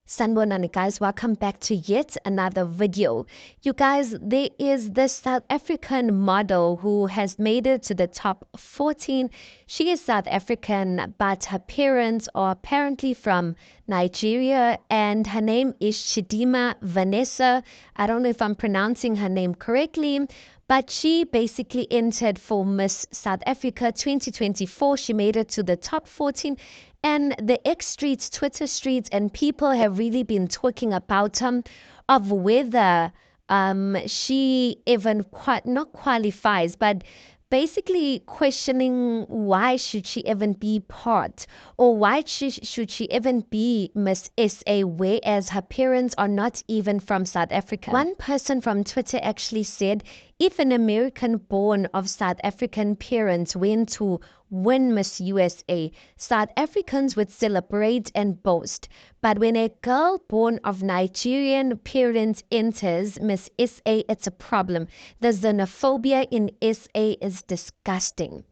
Sanbonani guys, welcome back to yet another video. You guys, there is this South African model who has made it to the top 14. She is South African, but her parents are apparently from Nigeria, and her name is Chidima Vanessa. I don't know if I'm pronouncing her name correctly, but she basically entered for Miss South Africa 2024. She made it to the top 14. And the X streets, Twitter streets, and people have really been talking about of whether she even not qualifies, but basically questioning why should she even be part, or why should she even be Miss SA, whereas her parents are not even from South Africa. One person from Twitter actually said, if an American born of South African parents went to win Miss USA, South Africans would celebrate and boast. But when a girl born of Nigerian parents enters Miss SA, it's a problem. The xenophobia in SA is disgusting.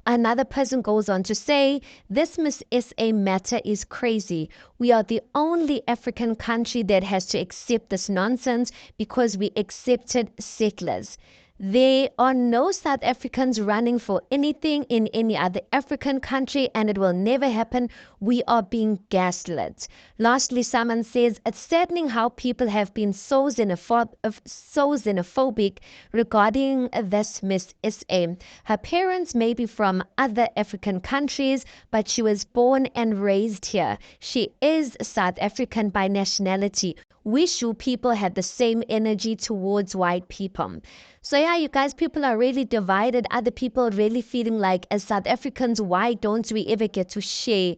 Another person goes on to say, this Miss SA matter is crazy. We are the only African country that has to accept this nonsense because we accepted settlers. There are no South Africans running for anything in any other African country, and it will never happen. We are being gaslit. Lastly, someone says, it's saddening how people have been so xenophobic regarding this Miss SA. Her parents may be from other African countries, but she was born and raised here. She is South African by nationality. Wish you people had the same energy towards white people. So yeah, you guys, people are really divided. Other people really feeling like, as South Africans, why don't we ever get to share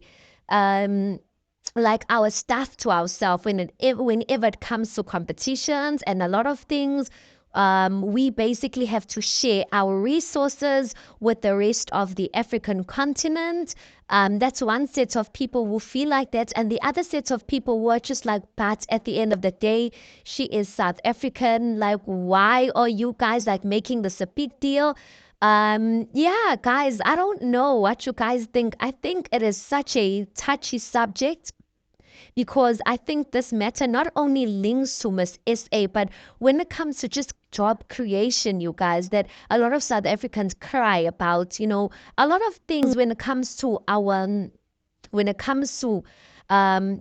like our stuff to ourselves whenever it comes to competitions and a lot of things? We basically have to share our resources with the rest of the African continent. That's one set of people who feel like that, and the other set of people who are just like, but at the end of the day, she is South African. Like, why are you guys like making this a big deal? Yeah, guys, I don't know what you guys think. I think it is such a touchy subject, because I think this matter not only links to Miss SA, but when it comes to just job creation, you guys, that a lot of South Africans cry about, a lot of things when it comes to when it comes to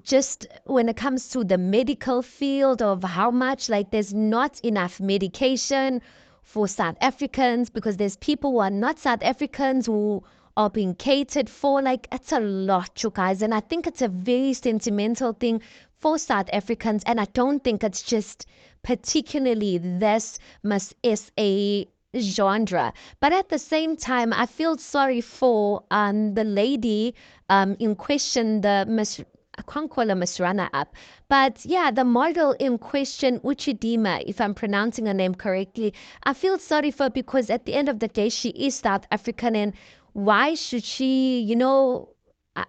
just when it comes to the medical field, of how much like there's not enough medication for South Africans, because there's people who are not South Africans who are being catered for. Like, it's a lot, you guys, and I think it's a very sentimental thing for South Africans, and I don't think it's just particularly this Miss SA genre. But at the same time, I feel sorry for the lady in question, the Miss, I can't call her Miss Runner Up, but yeah, the model in question, Uchidima, if I'm pronouncing her name correctly. I feel sorry for her, because at the end of the day, she is South African, and why should she,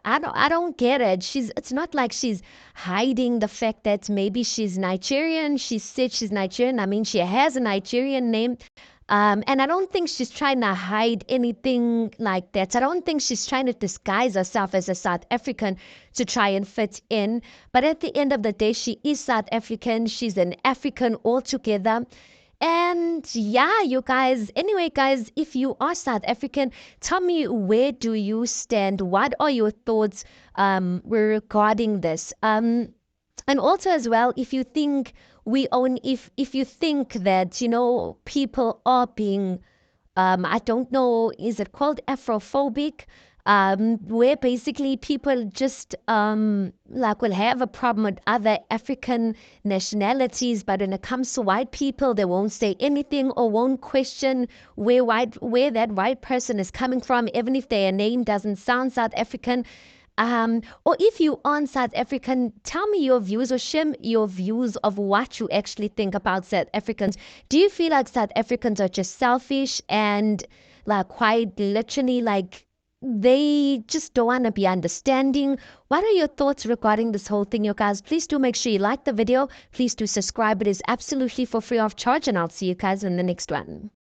I don't get it. It's not like she's hiding the fact that maybe she's Nigerian. She said she's Nigerian. I mean, she has a Nigerian name. And I don't think she's trying to hide anything like that. I don't think she's trying to disguise herself as a South African to try and fit in. But at the end of the day, she is South African. She's an African altogether. And yeah, you guys, anyway, guys, if you are South African, tell me, where do you stand? What are your thoughts regarding this? And also as well, if you think if you think that, people are being, I don't know, is it called Afrophobic? Where basically people just like will have a problem with other African nationalities, but when it comes to white people, they won't say anything or won't question where that white person is coming from, even if their name doesn't sound South African. Or if you aren't South African, tell me your views, or share your views of what you actually think about South Africans. Do you feel like South Africans are just selfish and like quite literally like they just don't want to be understanding? What are your thoughts regarding this whole thing, you guys? Please do make sure you like the video. Please do subscribe. It is absolutely for free of charge, and I'll see you guys in the next one.